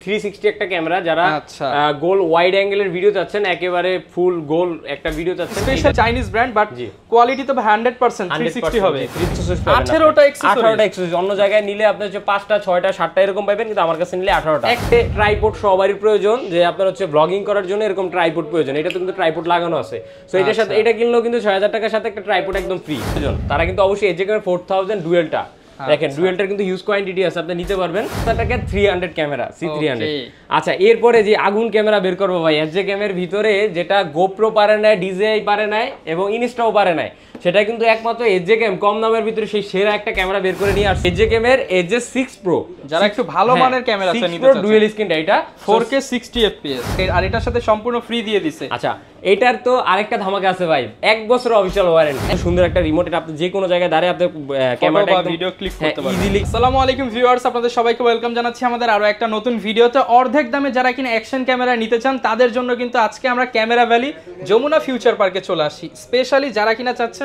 360 একটা ক্যামেরা, যারা গোল wide অ্যাঙ্গেলের video চাচ্ছেন, একেবারে ফুল গোল একটা ভিডিও চাচ্ছেন, special Chinese brand but quality তো 100% 360 হবে। 18টা এক্সেসরিজ অন্য জায়গায় নিলে আপনি হচ্ছে 5টা 6টা 7টা এরকম পাবেন, কিন্তু আমার কাছে নিলে 18টা। একটা ট্রাইপড সবারই প্রয়োজন, যে আপনার হচ্ছে ব্লগিং করার জন্য এরকম ট্রাইপড প্রয়োজন, এটা তো কিন্তু ট্রাইপড লাগানো আছে। সো এটার সাথে এটা কিনলেও কিন্তু 6000 টাকার সাথে একটা ট্রাইপড একদম ফ্রি। তারা কিন্তু অবশ্যই এজেকের 4000 ডুয়েলটা দেখেন, ডুয়েলটার কিন্তু হিউজ কোয়ান্টিটি আছে, আপনি নিতে পারবেন। টাকা 300 ক্যামেরা C300। আচ্ছা, এরপরে যে আগুন ক্যামেরা বের করবো ভাই, এজেকেমের ভিতরে যেটা গোপ্রো পারে না, ডিজেআই পারে না এবং ইনস্টাও পারে না, সেটা কিন্তু একমাত্র এজেকেম কম দামের ভিতরে সেই সেরা একটা ক্যামেরা বের করে নিয়ে আসছে। এজেকেমের AJ6 Pro, যারা একটু ভালো মানের ক্যামেরা আছে নিতে চাচ্ছেন, ডুয়াল স্ক্রিনটা, এটা 4K 60 fps আর এটার সাথে সম্পূর্ণ ফ্রি দিয়ে দিছে। আচ্ছা, এটার তো আরেকটা ধামাকা আছে ভাই, 1 বছর অফিশিয়াল ওয়ারেন্টি, সুন্দর একটা রিমোট, এটা আপনি যে কোনো জায়গায় দাঁড়িয়ে আপনি ক্যামেরাটা একদম ভিডিও ক্লিক করতে পারবেন ইজিলি। আসসালামু আলাইকুম ভিউয়ার্স, আপনাদের সবাইকে ওয়েলকাম জানাচ্ছি আমাদের আরো একটা নতুন ভিডিওতে। অর্ধেক দামে যারা কিনা অ্যাকশন ক্যামেরা নিতে চান তাদের জন্য কিন্তু আজকে আমরা ক্যামেরা ভ্যালি যমুনা ফিউচার পার্কে চলে আসি। স্পেশালি যারা কিনা চাচ্ছে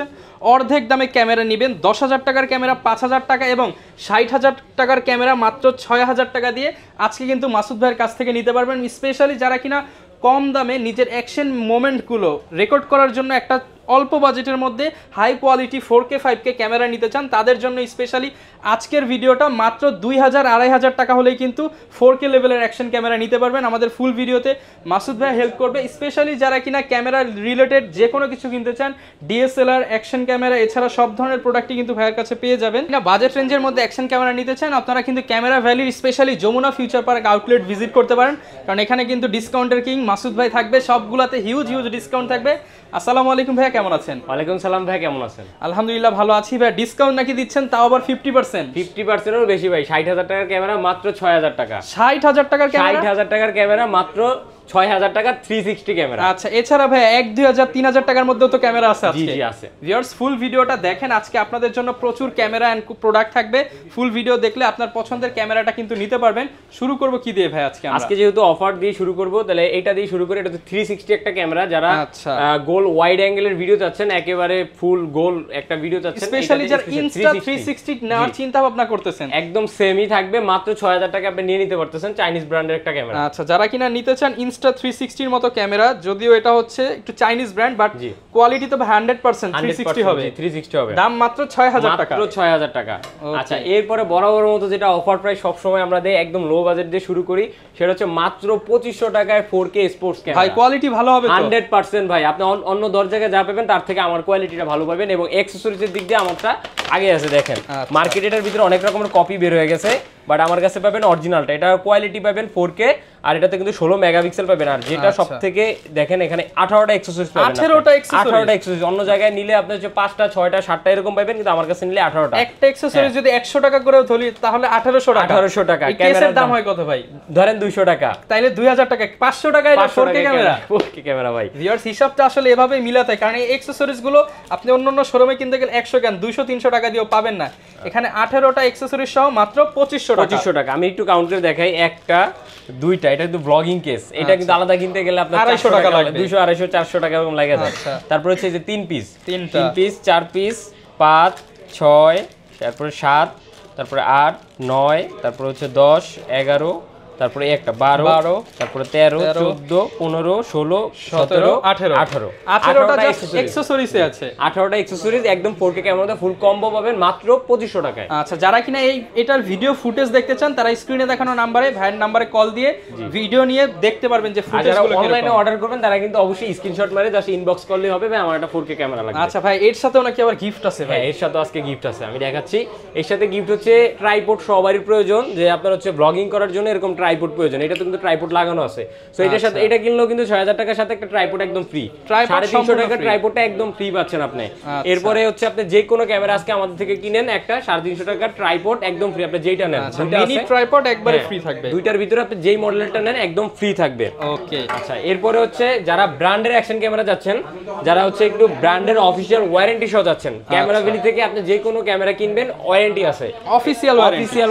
অর্ধেক দামে ক্যামেরা নেবেন, 10,000 টাকার ক্যামেরা 5,000 টাকা এবং 60,000 টাকার ক্যামেরা মাত্র 6,000 টাকা দিয়ে আজকে কিন্তু মাসুদ ভাইয়ের কাছ থেকে নিতে পারবেন। স্পেশালি যারা কিনা কম দামে নিজের অ্যাকশন মোমেন্টগুলো রেকর্ড করার জন্য একটা অল্প বাজেটের মধ্যে high quality 4K 5K camera নিতে চান, তাদের জন্য স্পেশালি আজকের ভিডিওটা মাত্র 2,000-2,500 টাকা হলেই কিন্তু 4K লেভেলের অ্যাকশন ক্যামেরা নিতে পারবেন। আমাদের ফুল ভিডিওতে মাসুদ ভাই হেল্প করবে। স্পেশালি যারা কিনা ক্যামেরা রিলেটেড যে কোনো কিছু কিনতে চান, DSLR, অ্যাকশন ক্যামেরা এছাড়া সব ধরনের প্রোডাক্টই কিন্তু ভাইয়ের কাছে পেয়ে যাবেন। না বাজেট রেঞ্জের মধ্যে অ্যাকশন ক্যামেরা নিতে চান, আপনারা কিন্তু ক্যামেরা ভ্যালির specially Jamuna future park outlet visit করতে পারেন, কারণ এখানে কিন্তু ডিসকাউন্টের কিং মাসুদ ভাই থাকবে, সবগুলাতে হিউজ ডিসকাউন্ট থাকবে। আসসালামু আলাইকুম ভাইয়া, কেমন আছেন? ওয়ালাইকুম সালাম ভাই, কেমন আছেন? আলহামদুলিল্লাহ ভালো আছি ভাই। ডিসকাউন্ট নাকি দিচ্ছেন, তাও আবার 50%? এরও বেশি ভাই। 60,000 টাকার ক্যামেরা মাত্র 6,000 টাকা। 60,000 টাকার ক্যামেরা, 60,000 টাকার ক্যামেরা মাত্র 6,000 টাকা 360 ক্যামেরা। আচ্ছা, এছাড়া ভাই 1-2,000 3,000 টাকার মধ্যেও তো ক্যামেরা আছে আজকে। জি আছে। ভিউয়ার্স ফুল ভিডিওটা দেখেন, আজকে আপনাদের জন্য প্রচুর ক্যামেরা এন্ড প্রোডাক্ট থাকবে। ফুল ভিডিও দেখলে আপনার পছন্দের ক্যামেরাটা কিন্তু নিতে পারবেন। শুরু করব কি দিয়ে ভাই আজকে? আজকে যেহেতু অফার দিয়ে শুরু করব, তাহলে এটা দিয়ে শুরু করে। এটা তো 360 একটা ক্যামেরা, যারা গোল ওয়াইড অ্যাঙ্গেলের ভিডিও চাচ্ছেন, একেবারে ফুল গোল একটা ভিডিও চাচ্ছেন, স্পেশালি যারা ইনস্টা 360 নেওয়ার চিন্তা ভাবনা করতেছেন, একদম সেমই থাকবে, মাত্র 6,000 টাকা আপনি নিয়ে নিতে পারতেছেন, চাইনিজ ব্র্যান্ডের একটা ক্যামেরা। আচ্ছা, যারা কিনা নিতে চান ইনস্টা 360 এর মতো ক্যামেরা, যদিও এটা হচ্ছে একটু চাইনিজ ব্র্যান্ড বাট কোয়ালিটি তো 100% 360 হবে, 360 হবে, দাম মাত্র 6,000 টাকা, মাত্র 6,000 টাকা। আচ্ছা, এরপরে বরাবর মতো যেটা অফার প্রাইস সব সময় আমরা দেই, একদম লো বাজেট দিয়ে শুরু করি, সেটা হচ্ছে মাত্র 2,500 টাকায় 4K স্পোর্টস ক্যামেরা। ভাই কোয়ালিটি ভালো হবে তো 100% ভাই। আপনি অন্য জায়গায় যা পাবেন তার থেকে আমার কোয়ালিটিটা ভালো পাবেন, এবং অ্যাকসেসরিজের দিক দিয়ে আমারটা আগে আছে। দেখেন মার্কেটে এটার ভিতরে অনেক রকমের কপি বের হয়ে গেছে, বাট আমার কাছে পাবেন অরিজিনালটা। এটা কোয়ালিটি পাবেন 4K, আর এটাতে কিন্তু 16 মেগাপিক্সেল পাবেন। আর যেটা সবথেকে দেখেন, এখানে 18টা অ্যাকসেসরিজ পাবেন। 18টা অ্যাকসেসরিজ অন্য জায়গায় নিলে আপনি হচ্ছে 5টা 6টা 7টা এরকম পাবেন, কিন্তু আমার কাছে নিলে 18টা। একটা অ্যাকসেসরিজ যদি 100 টাকা করে ধরি তাহলে 1800 টাকা। 1800 টাকা। ক্যামেরার দাম হয় কত ভাই? ধরেন 200 টাকা, তাইলে 2000 টাকা। 500 টাকায় 4K ক্যামেরা, 4K ক্যামেরা ভাই। ভিউয়ার্স হিসাবটা আসলে এভাবে মিলাতে, কারণ এই অ্যাকসেসরিজ গুলো আপনি অন্যান্য শোরুমে কিনতে গেলে 100 কেন 200-300 টাকা দিয়েও পাবেন না। এখানে 18টা অ্যাকসেসরিজ সহ মাত্র 2500 টাকা। আমি একটু কাউন্ট করে দেখাই, একটা দুইটা, এটা কিন্তু ব্লগিং কেস, এটা কিন্তু আলাদা কিনতে গেলে আপনার 250 টাকা লাগবে, 200 250 400 টাকা এরকম লাগে যায়। তারপর হচ্ছে যে 3 পিস, 4 পিস, 5 6, তারপরে 7, তারপরে 8 9, তারপর হচ্ছে 10 11, তারপরে একটা 12, তারপরে 13 14 15 16 17 18 18টা অ্যাকসেসরিজ আছে। 18টা অ্যাকসেসরিজ একদম 4K ক্যামেরার মধ্যে ফুল কম্বো পাবেন মাত্র 2500 টাকায়। আচ্ছা, যারা কিনা এটার ভিডিও ফুটেজ দেখতে চান, তারা স্ক্রিনে দেখানো নম্বরে ভাইয়ের নম্বরে কল দিয়ে ভিডিও নিয়ে দেখতে পারবেন যে ফুটেজগুলো। অনলাইনে অর্ডার করবেন তারা কিন্তু অবশ্যই স্ক্রিনশট মারে জাস্ট ইনবক্স করলেই হবে, ভাই আমার একটা 4K ক্যামেরা লাগবে। আচ্ছা ভাই, এর সাথেও নাকি আবার গিফট আছে? ভাই এর সাথে আজকে গিফট আছে, আমি দেখাচ্ছি। এর সাথে গিফট হচ্ছে ট্রাইপড সবারই প্রয়োজন, যে আপনার হচ্ছে ব্লগিং করার জন্য এরকম ট্রাইপড প্রয়োজন, এটা তো কিন্তু ট্রাইপড লাগানো আছে। সো এটার সাথে এটা কিনলেও কিন্তু 6,000 টাকার সাথে একটা ট্রাইপড একদম ফ্রি, 350 টাকা ট্রাইপডটা একদম ফ্রি পাচ্ছেন আপনি। এরপরে হচ্ছে আপনি যে কোনো ক্যামেরা আজকে আমাদের থেকে কিনেন, একটা 350 টাকা ট্রাইপড একদম ফ্রি, আপনি যেইটা নেন মিনি ট্রাইপড একবারে ফ্রি থাকবে। দুইটার ভিতরে আপনি যেই মডেলটা নেন একদম ফ্রি থাকবে। ওকে। আচ্ছা, এরপরে হচ্ছে যারা ব্র্যান্ডের অ্যাকশন ক্যামেরা যাচ্ছেন, যারা হচ্ছে একটু ব্র্যান্ডের অফিশিয়াল ওয়ারেন্টি সহ যাচ্ছেন, ক্যামেরা ভ্যালি থেকে আপনি যে কোনো ক্যামেরা কিনবেন ওয়ারেন্টি আছে, অফিশিয়াল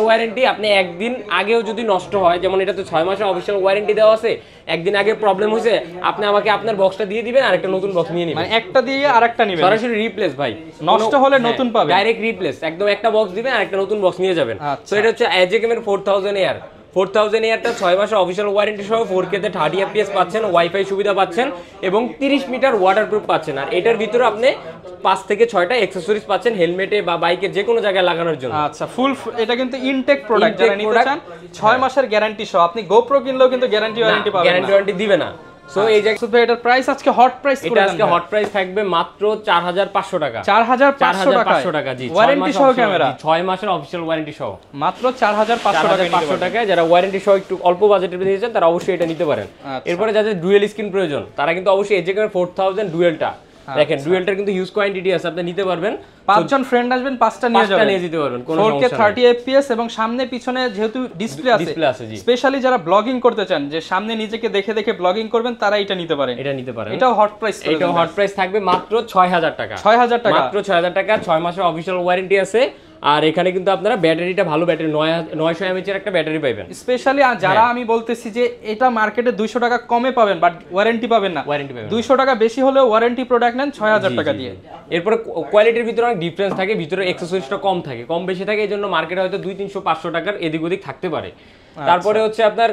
ওয়ারেন্টি। আপনি একদিন আগেও যদি নষ্ট হয়, যেমন এটা তো 6 মাসের অফিশিয়াল ওয়ারেন্টি দেওয়া আছে, একদিন আগে প্রবলেম হয়েছে, আপনি আমাকে আপনার বক্সটা দিয়ে দিবেন আর একটা নতুন বক্স নিয়ে নেবেন, মানে একটা দিয়ে আরেকটা নেবেন, সরাসরি রিপ্লেস ভাই, নষ্ট হলে নতুন পাবেন, ডাইরেক্ট রিপ্লেস, একদম একটা বক্স দিবেন আর একটা নতুন বক্স নিয়ে যাবেন। সো এটা হচ্ছে এজেকেমের 4000 এয়ার 4000 এয়ারটা 6 মাসের অফিশিয়াল ওয়ারেন্টি সহ 4K তে 30 fps পাচ্ছেন, ওয়াইফাই সুবিধা পাচ্ছেন এবং 30 মিটার ওয়াটারপ্রুফ পাচ্ছেন। আর এটার ভিতরে আপনি 5 থেকে 6টা অ্যাকসেসরিজ পাচ্ছেন হেলমেটে বা বাইকে যে কোনো জায়গায় লাগানোর জন্য। আচ্ছা, ফুল এটা কিন্তু ইনটেক প্রোডাক্ট, যারা নিতে চান 6 মাসের গ্যারান্টি সহ। আপনি GoPro কিনলেও কিন্তু গ্যারান্টি ওয়ারেন্টি পাবেন না, গ্যারান্টি ওয়ারেন্টি দিবে না। সো এই যে এটার প্রাইস আজকে হট প্রাইস করে এটা দেন। আজকে হট প্রাইস থাকবে মাত্র 4500 টাকা। 4500 টাকা জি, ওয়ারেন্টি সহ ক্যামেরা, 6 মাসের অফিশিয়াল ওয়ারেন্টি সহ মাত্র 4500 টাকায়। যারা ওয়ারেন্টি সহ একটু অল্প বাজেটের মধ্যে নিতে চান তারা অবশ্যই এটা নিতে পারেন। এরপরে যাদের ডুয়েল স্ক্রিন প্রয়োজন তারা কিন্তু অবশ্যই এজেকের 4000 ডুয়েলটা দেখেন, ডুয়েলটার কিন্তু হিউজ কোয়ান্টিটি আছে, আপনি নিতে পারবেন। 5 জন ফ্রেন্ড আসবেন, 5টা নিয়ে যাবেন, নিয়ে যেতে পারবেন, কোনো 4K সমস্যা 30 fps এবং সামনে পিছনে যেহেতু ডিসপ্লে আছে জি। স্পেশালি যারা ব্লগিং করতে চান, যে সামনে নিজেকে দেখে দেখে ব্লগিং করবেন, তারা এটা নিতে পারেন। এটাও হট প্রাইস, এটাও হট প্রাইস থাকবে মাত্র 6000 টাকা। 6000 টাকা, মাত্র 6000 টাকা। 6 মাসের অফিশিয়াল ওয়ারেন্টি আছে। আর এখানে কিন্তু আপনারা ব্যাটারিটা ভালো ব্যাটারি 900 mAh এর একটা ব্যাটারি পাবেন। স্পেশালি যারা আমি বলতেছি যে এটা মার্কেটে 200 টাকা কমে পাবেন, বাট ওয়ারেন্টি পাবেন না। 200 টাকা বেশি হলেও ওয়ারেন্টি প্রোডাক্ট নেন 6000 টাকা দিয়ে। এরপরে কোয়ালিটির ভিতরে অনেক ডিফারেন্স থাকে, ভিতরে অ্যাকসেসরিজটা কম থাকে, কম বেশি থাকে, এই জন্য মার্কেটে হয়তো 200-300-500 টাকার এদিক ওদিক থাকতে পারে। তারপরে হচ্ছে আপনার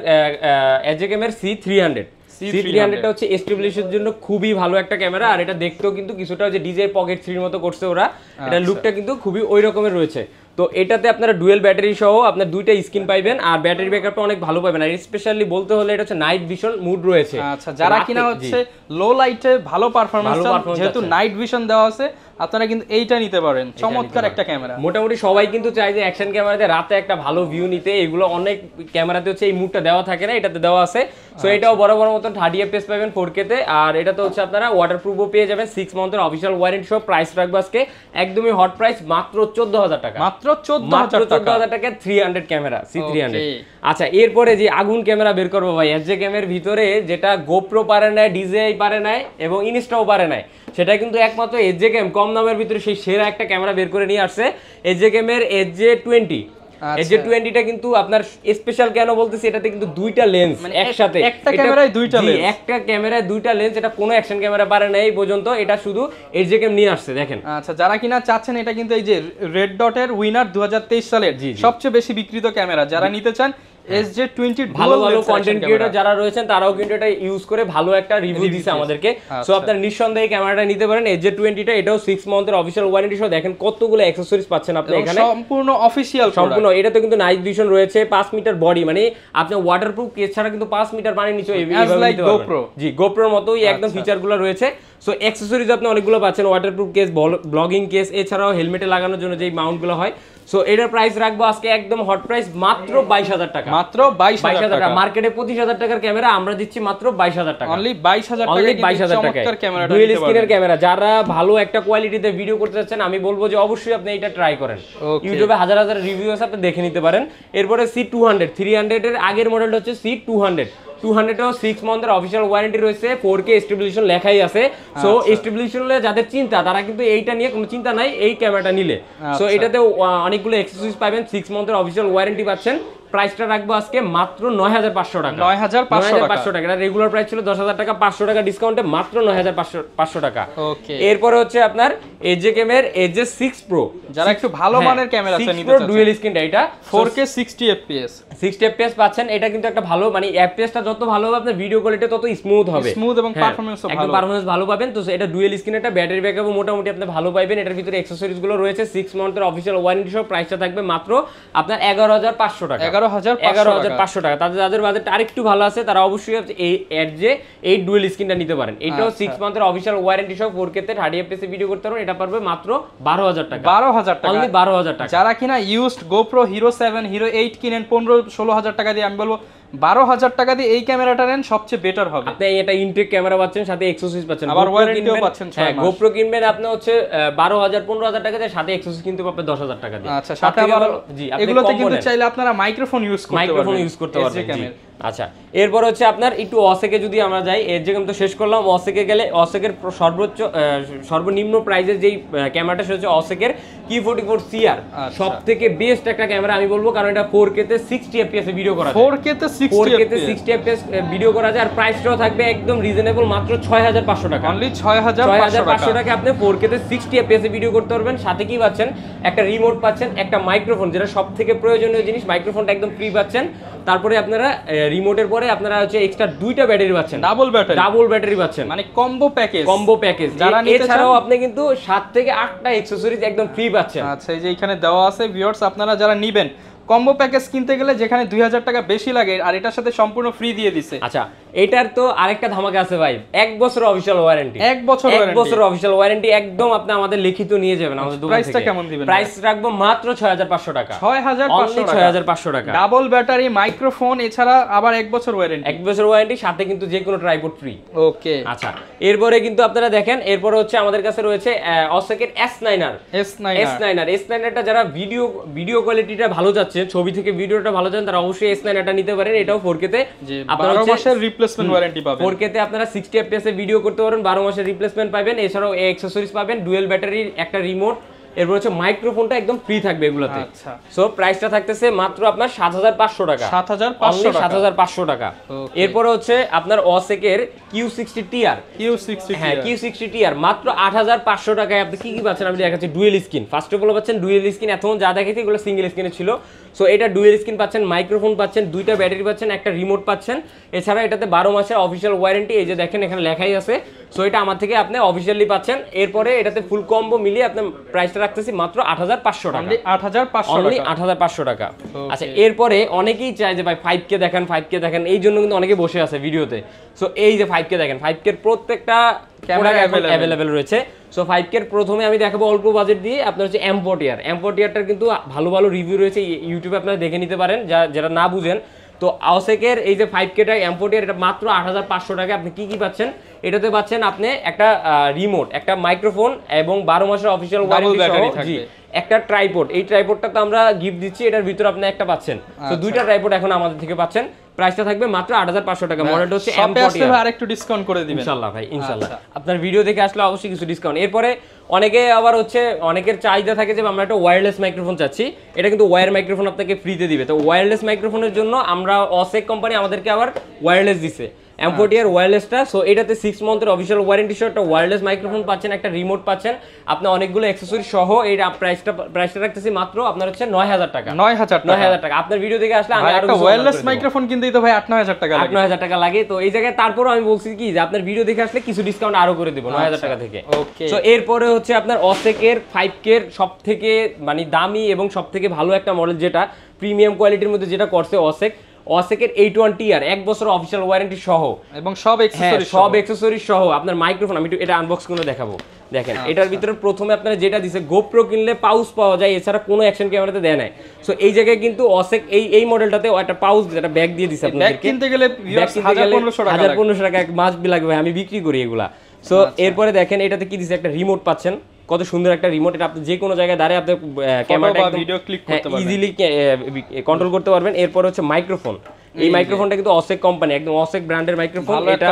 এজেকেম এর C300 টা হচ্ছে এস্টাবলিশের জন্য খুবই ভালো একটা ক্যামেরা। আর এটা দেখতেও কিন্তু কিছুটা যে ডিজে পকেট 3 এর মতো করছে ওরা, এটা লুকটা কিন্তু খুবই ওই রকমের রয়েছে। তো এটাতে আপনারা ডুয়েল ব্যাটারি সহ আপনার দুইটা স্ক্রিন পাইবেন আর ব্যাটারি ব্যাকআপটা অনেক ভালো পাবেন। আর স্পেশালি বলতে হলে এটা হচ্ছে নাইট ভিশন মুড রয়েছে। আচ্ছা, যারা কিনা হচ্ছে লো লাইটে ভালো পারফরম্যান্স যেহেতু নাইট ভিশন দেওয়া আছে, আপনারা কিন্তু এইটা নিতে পারেন। চমৎকার একটা ক্যামেরা। মোটামুটি সবাই কিন্তু চায় যে অ্যাকশন ক্যামেরাতে রাতে একটা ভালো ভিউ নিতে, এগুলো অনেক ক্যামেরাতে হচ্ছে এই মুডটা দেওয়া থাকে না, এটাতে দেওয়া আছে। সো এটাও বরাবর মতন 30 fps পাবেন 4K তে। আর এটা তো হচ্ছে আপনারা ওয়াটারপ্রুফও পেয়ে যাবেন, 6 মান্থের অফিশিয়াল ওয়ারেন্টি সহ। প্রাইস রাখবো আজকে একদমই হট প্রাইস মাত্র 14000 টাকা। মাত্র 14000 টাকা 300 ক্যামেরা C300। আচ্ছা, এরপরে যে আগুন ক্যামেরা বের করবো ভাই, এজেকেম এর ভিতরে যেটা গোপ্রো পারে না, DJI পারে না এবং ইনস্টাও পারে না, সেটা কিন্তু একমাত্র এজেকেম কম দামের ভিতরে সেই সেরা একটা ক্যামেরা বের করে নিয়ে আসছে, এজেকেম এর AJ20। AJ20টা কিন্তু আপনার স্পেশাল কেন বলতেছি, এটাতে কিন্তু দুইটা লেন্স একসাথে, একটা ক্যামেরায় দুইটা লেন্স, একটা ক্যামেরায় দুইটা লেন্স, এটা কোনো অ্যাকশন ক্যামেরা পারে না এই পর্যন্ত, এটা শুধু এজেকেম নিয়ে আসছে দেখেন। আচ্ছা, যারা কিনা চাচ্ছেন, এটা কিন্তু এই যে রেড ডটের উইনার 2023 সালের সবচেয়ে বেশি বিক্রিত ক্যামেরা, যারা নিতে চান SJ20 ভালো ভালো কন্টেন্ট ক্রিয়েটর যারা রয়েছেন তারাও কিন্তু এটা ইউজ করে ভালো একটা রিভিউ দিছে আমাদেরকে। সো আপনারা নিঃসন্দেহে ক্যামেরাটা নিতে পারেন AJ20টা। এটাও 6 মান্থের অফিশিয়াল ওয়ারেন্টি সহ। দেখেন কতগুলো অ্যাকসেসরিজ পাচ্ছেন আপনি এখানে, সম্পূর্ণ অফিশিয়াল, সম্পূর্ণ। এটাতে কিন্তু নাইট ভিশন রয়েছে, 5 মিটার বডি, মানে আপনি ওয়াটারপ্রুফ কেস ছাড়া কিন্তু 5 মিটার পানির নিচে এইভাবে নিতে পারবেন। জি, গোপ্রোর মতোই একদম ফিচারগুলো রয়েছে। সো অ্যাকসেসরিজ আপনি অনেকগুলো পাচ্ছেন, ওয়াটারপ্রুফ কেস, ব্লগিং কেস, এছাড়াও হেলমেটে লাগানোর জন্য যে মাউন্টগুলো হয়। সো এটার প্রাইস রাখবো আজকে একদম হট প্রাইস মাত্র 22000 টাকা। মাত্র 22000 টাকা। মার্কেটে 25000 টাকার ক্যামেরা আমরা দিচ্ছি মাত্র 22000 টাকা। অনলি 22000 টাকা ক্যামেরাটা। ডুয়াল স্ক্রিনের ক্যামেরা, যারা ভালো একটা কোয়ালিটিতে ভিডিও করতে চাচ্ছেন আমি বলবো যে অবশ্যই আপনি এটা ট্রাই করেন। ইউটিউবে হাজার হাজার রিভিউ আছে, আপনি দেখে নিতে পারেন। এরপরে C200 300 এর আগের মডেলটা হচ্ছে C200 200টাও 6 মান্থের অফিশিয়াল ওয়ারেন্টি রয়েছে, 4K স্টেবিলাইজেশন লেখাই আছে। সো স্টেবিলাইজেশনে যাদের চিন্তা তারা কিন্তু এইটা নিয়ে কোনো চিন্তা নাই এই ক্যামেরাটা নিলে। সো এটাতে অনেকগুলো অ্যাকসেসরিজ পাবেন, 6 মান্থের অফিশিয়াল ওয়ারেন্টি পাচ্ছেন। প্রাইসটা রাখবো আজকে মাত্র 9500 টাকা। 9500 টাকা। এটা রেগুলার প্রাইস ছিল 10000 টাকা, 500 টাকা ডিসকাউন্টে মাত্র 9500 টাকা। ওকে। এরপরে হচ্ছে আপনার এজেকেম এর AJ6 Pro, যারা একটু ভালো মানের ক্যামেরা চান নিতে চাচ্ছেন, ডুয়াল স্ক্রিনটা, এটা 4K 60 fps 60 fps পাচ্ছেন। এটা কিন্তু একটা ভালো, মানে fps-টা যত ভালো হবে আপনার ভিডিও কোয়ালিটি তত স্মুথ হবে, স্মুথ এবং পারফরম্যান্সও ভালো, একদম পারফরম্যান্স ভালো পাবেন। তো এটা ডুয়াল স্ক্রিন, এটা ব্যাটারি ব্যাকআপও মোটামুটি আপনি ভালো পাবেন। এটার ভিতরে অ্যাকসেসরিজ গুলো রয়েছে, 6 মান্থের অফিশিয়াল ওয়ারেন্টি সহ। প্রাইসটা থাকবে মাত্র আপনার 11500 টাকা। 11500 টাকা। যাদের বাজেটটা আরেকটু ভালো আছে তারা অবশ্যই এই ডুয়াল স্ক্রিনটা নিতে পারেন। এটাও 6 মান্থের অফিশিয়াল ওয়ারেন্টি সহ, 4K তে 30 fps এ ভিডিও করতে পারবেন। এটা পারবে মাত্র 12000 টাকা। 12000 টাকা, অনলি 12000 টাকা। যারা কিনা ইউজড GoPro Hero 7 Hero 8 কিনেন 15-16000 টাকা দিয়ে, আমি বলবো 12000 টাকা দিয়ে এই ক্যামেরাটা নেন, সবচেয়ে বেটার হবে। আপনি এটা ইনটেক ক্যামেরা পাচ্ছেন, সাথে অ্যাকসেসরিজ পাচ্ছেন, আবার ওয়ারেন্টিও পাচ্ছেন 6 মাস। GoPro কিনবেন আপনি হচ্ছে 12000-15000 টাকা দিয়ে, সাথে অ্যাকসেসরিজ কিনতে পাবেন 10000 টাকা দিয়ে। আচ্ছা, সাথে আবার এগুলোতে কিন্তু চাইলে আপনারা মাইক্রোফোন ইউজ করতে পারবেন। আচ্ছা, এরপর হচ্ছে আপনার একটু অসেকে যদি আমরা যাই, এর যেরকম তো শেষ করলাম, অসেকে গেলে অসেকের সর্বনিম্ন প্রাইজের যেই ক্যামেরাটা সেটা হচ্ছে অসেকের Q44 CR, সবথেকে বেস্ট একটা ক্যামেরা আমি বলবো, কারণ এটা 4K তে 60 fps এ ভিডিও করা যায়। 4K তে 60 fps ভিডিও করা যায়। আর প্রাইসটাও থাকবে একদম রিজনেবল, মাত্র 6500 টাকা। অনলি 6500 টাকা আপনি 4K তে 60 fps এ ভিডিও করতে পারবেন। সাথে কি পাচ্ছেন, একটা রিমোট পাচ্ছেন, একটা মাইক্রোফোন, যেটা সবথেকে প্রয়োজনীয় জিনিস, মাইক্রোফোনটা একদম ফ্রি পাচ্ছেন। তারপরে আপনারা রিমোটের পরে আপনারা হচ্ছে এক্সট্রা দুইটা ব্যাটারি পাচ্ছেন, ডাবল ব্যাটারি পাচ্ছেন, মানে কম্বো প্যাকেজ যারা এছাড়াও আপনি কিন্তু 7 থেকে 8টা অ্যাকসেসরিজ একদম ফ্রি পাচ্ছেন। আচ্ছা, এই যে এখানে দেওয়া আছে ভিউয়ার্স, আপনারা যারা নেবেন কম্বো প্যাকেজ কিনতে গেলে যেখানে 2000 টাকা বেশি লাগে আর এটার সাথে সম্পূর্ণ ফ্রি দিয়ে দিছে। আচ্ছা, এটার তো আরেকটা ধামাকা আছে ভাই, 1 বছর অফিশিয়াল ওয়ারেন্টি। 1 বছর অফিশিয়াল ওয়ারেন্টি একদম আপনি আমাদের লিখিত নিয়ে যাবেন আমাদের দোকান থেকে। প্রাইসটা কেমন দিবেন? প্রাইস রাখবো মাত্র 6500 টাকা। 6500 টাকা। ডাবল ব্যাটারি, মাইক্রোফোন, এছাড়া আবার 1 বছর ওয়ারেন্টি। 1 বছর ওয়ারেন্টি, সাথে কিন্তু যে কোনো ট্রাইপড ফ্রি। ওকে। আচ্ছা, এরপরে কিন্তু আপনারা দেখেন, এরপরে হচ্ছে আমাদের কাছে রয়েছে অসেকের S9টা যারা ভিডিও কোয়ালিটিটা ভালো যাচ্ছে, ছবি থেকে ভিডিওটা ভালো যাচ্ছে, তারা অবশ্যই S9টা নিতে পারেন। এটাও 4K তে আপনারা 12 মাসের রিপ্লেসমেন্ট ওয়ারেন্টি পাবেন। 4K তে আপনারা 60 fps এ ভিডিও করতে পারবেন, 12 মাসের রিপ্লেসমেন্ট পাবেন। এছাড়াও অ্যাকসেসরিজ পাবেন, ডুয়েল ব্যাটারির একটা রিমোট, এরপর হচ্ছে মাইক্রোফোনটা একদম ফ্রি থাকবে এগুলোতে। আচ্ছা, সো প্রাইসটা থাকতেছে মাত্র আপনার 7500 টাকা। 7500 টাকা। এরপরে হচ্ছে আপনার অসেকের Q60 TR, হ্যাঁ Q60 TR মাত্র 8500 টাকায় আপনি কি পাচ্ছেন আমি দেখাচ্ছি। Dual screen, first of all পাচ্ছেন ডুয়েল স্ক্রিন। এতক্ষণ যা দেখেছি এগুলো সিঙ্গেল স্ক্রিনে ছিল। সো এটা ডুয়েল স্ক্রিন পাচ্ছেন, মাইক্রোফোন পাচ্ছেন, দুইটা ব্যাটারি পাচ্ছেন, একটা রিমোট পাচ্ছেন। এছাড়া এটাতে 12 মাসের অফিশিয়াল ওয়ারেন্টি, এই যে দেখেন এখানে লেখাই আছে। সো এটা আমার থেকে আপনি অফিশিয়ালি পাচ্ছেন। এরপরে এটাতে ফুল কম্বো মিলিয়ে আপনি প্রাইসটা রাখতেছি মাত্র 8500 টাকা। 8500 টাকা। আচ্ছা, এরপরে অনেকেই চায় যে ভাই 5K দেখেন, এই জন্য কিন্তু অনেকে বসে আছে ভিডিওতে। সো এই যে 5K দেখেন, 5K এর প্রত্যেকটা ক্যামেরা অ্যাভেলেবেল রয়েছে। সো 5K এর প্রথমে আমি দেখাবো অল্প বাজেট দিয়ে আপনার হচ্ছে M40টার কিন্তু ভালো রিভিউ রয়েছে, ইউটিউবে আপনারা দেখে নিতে পারেন যারা না বুঝেন। তো আওসেকের এই যে 5Kটা M40 এটা মাত্র 8500 টাকা। আপনি কি পাচ্ছেন? এটাতে পাচ্ছেন আপনি একটা রিমোট, একটা মাইক্রোফোন এবং 12 মাসের অফিশিয়াল ওয়ারেন্টি সহ একটা ট্রাইপড। এই ট্রাইপডটা তো আমরা গিফট দিচ্ছি, এটার ভিতরে আপনি একটা পাচ্ছেন। তো দুইটা ট্রাইপড এখন আমাদের থেকে পাচ্ছেন। প্রাইসটা থাকবে মাত্র 8500 টাকা। মডেলটা হচ্ছে M40। আরেকটু ডিসকাউন্ট করে দিবেন ইনশাআল্লাহ ভাই, ইনশাআল্লাহ। আপনার ভিডিও দেখে আসলে অবশ্যই কিছু ডিসকাউন্ট। এরপরে অনেকে আবার হচ্ছে অনেকের চাহিদা থাকে যে আমরা একটা ওয়্যারলেস মাইক্রোফোন চাচ্ছি, এটা কিন্তু ওয়্যার মাইক্রোফোন আপনাকে ফ্রিতে দিবে। তো ওয়্যারলেস মাইক্রোফোনের জন্য আমরা অসেক কোম্পানি আমাদেরকে আবার ওয়্যারলেস দিছে, M40 এর ওয়্যারলেসটা। সো এটাতে 6 মান্থের অফিশিয়াল ওয়ারেন্টি সহ একটা ওয়্যারলেস মাইক্রোফোন পাচ্ছেন, একটা রিমোট পাচ্ছেন, আপনি অনেকগুলো অ্যাকসেসরি সহ। এই প্রাইসটা রাখতেছি মাত্র আপনার হচ্ছে 9000 টাকা। 9000 টাকা। আপনার ভিডিও দেখে আসলে আমি আরো ওয়্যারলেস মাইক্রোফোন কিনতেই তো ভাই 8000 টাকা লাগে। 8000 টাকা লাগে। তো এই জায়গায় তারপরও আমি বলছি কি যে আপনার ভিডিও দেখে আসলে কিছু ডিসকাউন্ট আরো করে দেব 9000 টাকা থেকে। সো এরপরে হচ্ছে আপনার অসেকের 5K এর সবথেকে মানে দামি এবং সবথেকে ভালো একটা মডেল, যেটা প্রিমিয়াম কোয়ালিটির মধ্যে যেটা করছে অসেকের 81 TR 1 বছর অফিশিয়াল ওয়ারেন্টি সহ এবং সব অ্যাকসেসরিজ সহ আপনার মাইক্রোফোন। আমি একটু এটা আনবক্স করে দেখাবো। দেখেন, এটার ভিতরে প্রথমে আপনারা যেটা দিছে GoPro কিনলে পাউচ পাওয়া যায়, এছাড়া কোনো অ্যাকশন ক্যামেরাতে দেয় নাই। সো এই জায়গায় কিন্তু অসেক এই মডেলটাতে একটা পাউচ, একটা ব্যাগ দিয়ে দিছে আপনাদেরকে। ব্যাগ কিনতে গেলে 1500 টাকা মাস লাগবে, আমি বিক্রি করি এগুলা। সো এরপরে দেখেন এটাতে কি দিছে, একটা রিমোট পাচ্ছেন, কত সুন্দর একটা রিমোট। এটা আপনি যে কোনো জায়গায় দাঁড়িয়ে আপনি ক্যামেরাটা ভিডিও ক্লিক করতে পারবেন, ইজিলি কন্ট্রোল করতে পারবেন। এরপর হচ্ছে মাইক্রোফোন। এই মাইক্রোফোনটা কিন্তু অসেক কোম্পানি, একদম অসেক ব্র্যান্ডের মাইক্রোফোন। এটা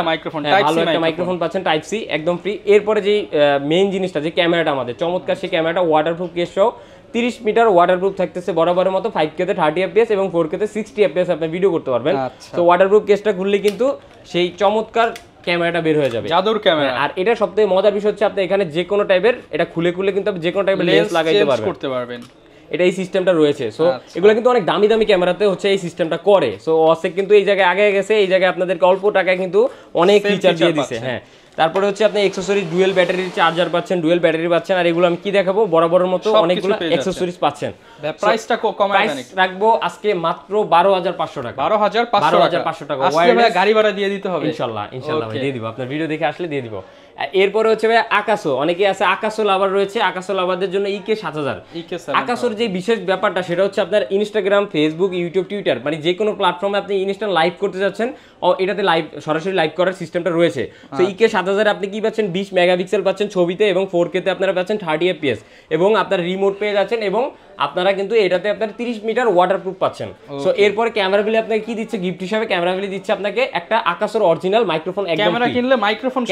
ভালো একটা মাইক্রোফোন পাচ্ছেন, টাইপ সি একদম ফ্রি। এরপরে যে মেইন জিনিসটা, যে ক্যামেরাটা আমাদের চমৎকার, সেই ক্যামেরাটা ওয়াটারপ্রুফ কেস সহ 30 মিটার ওয়াটারপ্রুফ থাকতেছে বরাবরের মতো। 5K তে 30 fps এবং 4K তে 60 fps আপনি ভিডিও করতে পারবেন। তো ওয়াটারপ্রুফ কেসটা খুললে কিন্তু সেই চমৎকার ক্যামেরাটা বের হয়ে যাবে, জাদুর ক্যামেরা। আর এটা সবথেকে মজার বিষয় হচ্ছে আপনি এখানে যে কোনো টাইপের এটা খুলে কিন্তু আপনি যে কোনো টাইপের লেন্স লাগাইতে পারবেন। এটা এই সিস্টেমটা রয়েছে। সো এগুলো কিন্তু অনেক দামি ক্যামেরাতে হচ্ছে এই সিস্টেমটা করে। সো অসেক কিন্তু এই জায়গায় আগে গেছে, এই জায়গায় আপনাদেরকে অল্প টাকায় কিন্তু অনেক ফিচার দিয়ে দিছে। হ্যাঁ, তারপরে হচ্ছে আপনি অ্যাকসেসরিজ, ডুয়েল ব্যাটারির চার্জার পাচ্ছেন, ডুয়েল ব্যাটারি পাচ্ছেন। আর এগুলো আমি কি দেখাবো, বরাবরের মতো অনেকগুলো অ্যাকসেসরিজ পাচ্ছেন। প্রাইসটা কমায় রাখবো আজকে মাত্র 12500 টাকা। 12500 টাকা। ওয়্যারলেস গাড়ি ভাড়া দিয়ে দিতে হবে ইনশাআল্লাহ ভাই, দিয়ে দিব। আপনার ভিডিও দেখে আসলে দিয়ে দিব। এরপরে হচ্ছে ভাই আকাশো, অনেকে আছে আকাশো লাভার রয়েছে। আকাশো লাভারদের জন্য EK 7000। আকাশোর যে বিশেষ ব্যাপারটা সেটা হচ্ছে আপনার ইনস্টাগ্রাম, ফেসবুক, ইউটিউব, টুইটার মানে যে কোনো প্ল্যাটফর্মে আপনি ইনস্ট্যান্ট লাইভ করতে যাচ্ছেন, এটাতে সরাসরি লাইভ করার সিস্টেমটা রয়েছে। তো EK 7000 আপনি কি পাচ্ছেন, 20 মেগাপিক্সেল পাচ্ছেন ছবিতে, এবং 4K তে আপনারা পাচ্ছেন 30 fps এবং আপনার রিমোট পেয়ে যাচ্ছেন, এবং আপনারা কিন্তু এটাতে আপনার 30 মিটার ওয়াটারপ্রুফ পাচ্ছেন। সো এরপরে ক্যামেরা বিলে আপনাকে কি দিচ্ছে, গিফট হিসেবে ক্যামেরা বিলে দিচ্ছে আপনাকে একটা আকাশোর অরিজিনাল মাইক্রোফোন। একদম ক্যামেরা কিনলে মাইক্রোফোন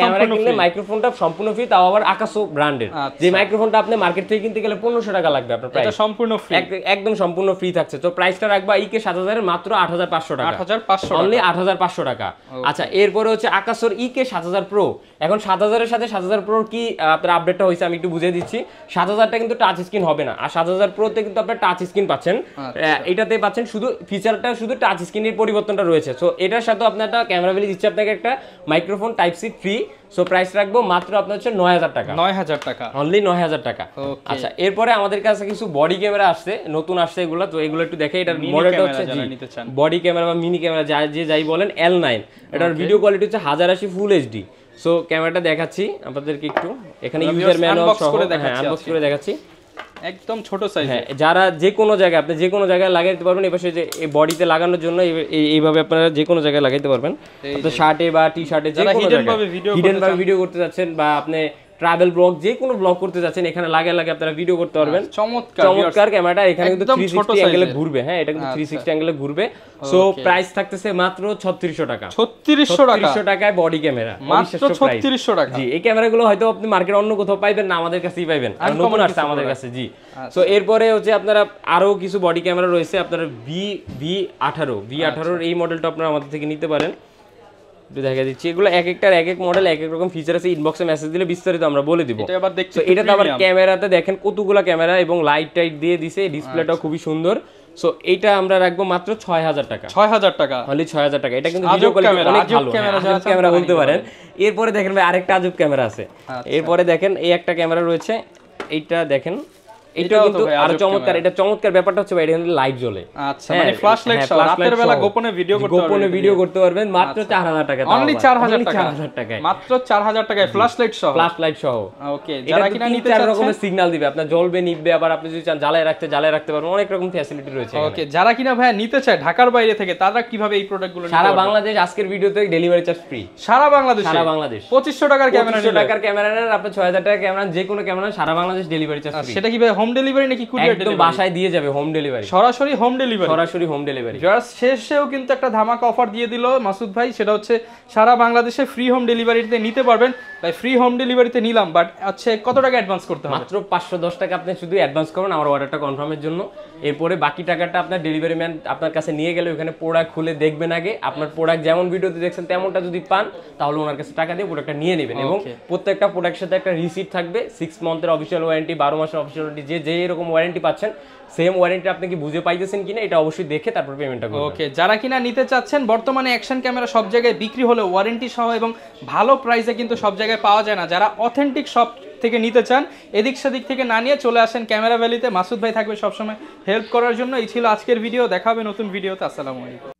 মাইক্রোফোনটা সম্পূর্ণ ফ্রি, তাও আবার আকাশো ব্র্যান্ডের। যে মাইক্রোফোনটা আপনি মার্কেট থেকে কিনতে গেলে 1500 টাকা লাগবে আপনার প্রাইস, এটা সম্পূর্ণ ফ্রি, একদম সম্পূর্ণ ফ্রি থাকছে। তো প্রাইসটা রাখবা ইকে 7000 এর মাত্র 8500 টাকা, 8500 অনলি 8500 টাকা। আচ্ছা, এরপরে হচ্ছে আকাশোর ইকে 7000 প্রো। এখন 7000 এর সাথে 7000 প্রোর কি আপনার আপডেটটা হয়েছে আমি একটু বুঝিয়ে দিচ্ছি। 7000টা কিন্তু টাচ স্ক্রিন হবে না, আর 7000 প্রোতে কিন্তু আপনি টাচ স্ক্রিন পাচ্ছেন। এটাতে পাচ্ছেন শুধু ফিচারটা, শুধু টাচ স্ক্রিনের পরিবর্তনটা রয়েছে। সো এটার সাথে আপনার একটা ক্যামেরা ভ্যালি দিচ্ছে আপনাকে একটা microphone type C free. So price রাখবো মাত্র আপনার হচ্ছে 9000 টাকা, 9000 টাকা, অনলি 9000 টাকা। আচ্ছা, এরপরে আমাদের কাছে কিছু বডি ক্যামেরা আসছে, নতুন আসছে এগুলো। তো এগুলো একটু দেখে, এটার মডেলটা হচ্ছে বডি ক্যামেরা বা মিনি ক্যামেরা যাই বলেন, L9। এটার ভিডিও কোয়ালিটি হচ্ছে 1080 ফুল এইচডি। সো ক্যামেরাটা দেখাচ্ছি আপনাদেরকে একটু, এখানে ইউজার ম্যানুয়াল সহ আনবক্স করে দেখাচ্ছি। একদম ছোট সাইজ, হ্যাঁ, যারা যে কোনো জায়গায়, আপনি যে কোনো জায়গায় লাগাইতে পারবেন। এবার যে এই বডিতে লাগানোর জন্য এইভাবে আপনারা যে কোনো জায়গায় লাগাইতে পারবেন। তো শার্টে বা টি শার্টে যে কোনো জায়গায় হিডেন ভাবে ভিডিও করতে যাচ্ছেন, বা আপনি ট্রাভেল ব্লগ যে কোনো ব্লগ করতে যাচ্ছেন, এখানে লাগে আপনারা ভিডিও করতে পারবেন। চমৎকার ক্যামেরাটা, এখানে কিন্তু 360 অ্যাঙ্গেলে ঘুরবে। হ্যাঁ, এটা কিন্তু 360 অ্যাঙ্গেলে ঘুরবে। সো প্রাইস থাকতেছে মাত্র 3600 টাকা, 3600 টাকায় বডি ক্যামেরা, মাত্র 3600 টাকা। জি, এই ক্যামেরাগুলো হয়তো আপনি মার্কেটে অন্য কোথাও পাইবেন না, আমাদের কাছেই পাইবেন, আর নতুন আসছে আমাদের কাছে। জি, সো এরপরে হচ্ছে আপনারা আরো কিছু বডি ক্যামেরা রয়েছে, আপনারা V18 এই মডেলটা আপনারা আমাদের থেকে নিতে পারেন। দেখা দিচ্ছি, এগুলো এক একটার এক এক মডেল, এক এক রকম ফিচার আছে। ইনবক্সে মেসেজ দিলে বিস্তারিত আমরা বলে দিব। এটাতে আবার ক্যামেরাতে দেখেন কতগুলো ক্যামেরা এবং লাইট টাইট দিয়ে দিছে, ডিসপ্লেটাও খুবই সুন্দর। সো এইটা আমরা রাখবো মাত্র 6000 টাকা, 6000 টাকা, অনলি 6000 টাকা। এটা কিন্তু ভিডিও কোয়ালিটি অনেক ভালো, ক্যামেরা বলতে পারেন। এরপরে দেখেন ভাই আরেকটা আজব ক্যামেরা আছে। এরপরে দেখেন এই একটা ক্যামেরা রয়েছে, এইটা দেখেন, এটা কিন্তু আরো চমৎকার। এটা চমৎকার ব্যাপারটা হচ্ছে ভাই, এটা কিন্তু লাইট জ্বলে। আচ্ছা, মানে ফ্ল্যাশ লাইট সহ রাতের বেলা গোপনে ভিডিও করতে পারবেন মাত্র 4000 টাকা, অনলি 4000 টাকায়, মাত্র 4000 টাকায় ফ্ল্যাশ লাইট সহ। ওকে, যারা কিনা নিতে চান, 4 রকমের সিগন্যাল দিবে, আপনার জ্বলবে, নিভবে, আবার আপনি যদি চান জ্বালায় রাখতে পারবেন, অনেক রকম ফ্যাসিলিটি রয়েছে। ওকে, যারা কিনা ভাই নিতে চায় ঢাকার বাইরে থেকে, তারা কিভাবে এই প্রোডাক্টগুলো সারা বাংলাদেশ, আজকের ভিডিওতে ডেলিভারি চার্জ ফ্রি, সারা বাংলাদেশ 2500 টাকার ক্যামেরা, 2500 টাকার ক্যামেরা নেন আপনি, 6000 টাকার ক্যামেরা, যে কোনো ক্যামেরা, সারা বাংলাদেশ ডেলিভারি চার্জ ফ্রি। সেটা কি ভাই হোম ডেলিভারি নাকি কুরিয়ার একদম বাসায় দিয়ে যাবে, হোম ডেলিভারি, সরাসরি হোম ডেলিভারি। ভিউয়ার্স, শেষেও কিন্তু একটা ধামাকা অফার দিয়ে দিল মাসুদ ভাই, সেটা হচ্ছে সারা বাংলাদেশে ফ্রি হোম ডেলিভারিতে নিতে পারবেন। ভাই ফ্রি হোম ডেলিভারিতে নিলাম, বাট হচ্ছে কত টাকা অ্যাডভান্স করতে হবে? মাত্র 510 টাকা আপনি শুধু অ্যাডভান্স করুন আমার অর্ডারটা কনফার্মের জন্য। এরপরে বাকি টাকাটা আপনার ডেলিভারি ম্যান আপনার কাছে নিয়ে গেলে ওখানে প্রোডাক্ট খুলে দেখবেন আগে, আপনার প্রোডাক্ট যেমন ভিডিওতে দেখছেন তেমনটা যদি পান, তাহলে ওনার কাছে টাকা দিয়ে প্রোডাক্টটা নিয়ে নেবেন। এবং প্রত্যেকটা প্রোডাক্টের সাথে একটা রিসিট থাকবে, 6 মান্থের অফিসিয়াল ওয়ারেন্টি, 12 মাসের অফিসিয়াল ওয়ারেন্টি, যে এরকম ওয়ারেন্টি পাচ্ছেন, সেম ওয়ারেন্টি আপনি কি বুঝে পাইতেছেন কিনা এটা অবশ্যই দেখে তারপর পেমেন্টটা করবেন। ওকে, যারা কিনা নিতে চাচ্ছেন, বর্তমানে অ্যাকশন ক্যামেরা সব জায়গায় বিক্রি হলে ওয়ারেন্টি সহ এবং ভালো প্রাইসে কিন্তু সব জায়গায় পাওয়া যায় না। যারা অথেন্টিক শপ থেকে নিতে চান, এদিক সেদিক থেকে না নিয়ে চলে আসেন ক্যামেরা ভ্যালিতে। মাসুদ ভাই থাকবে সবসময় হেল্প করার জন্য। এই ছিল আজকের ভিডিও, দেখা হবে নতুন ভিডিওতে। আসসালামু আলাইকুম।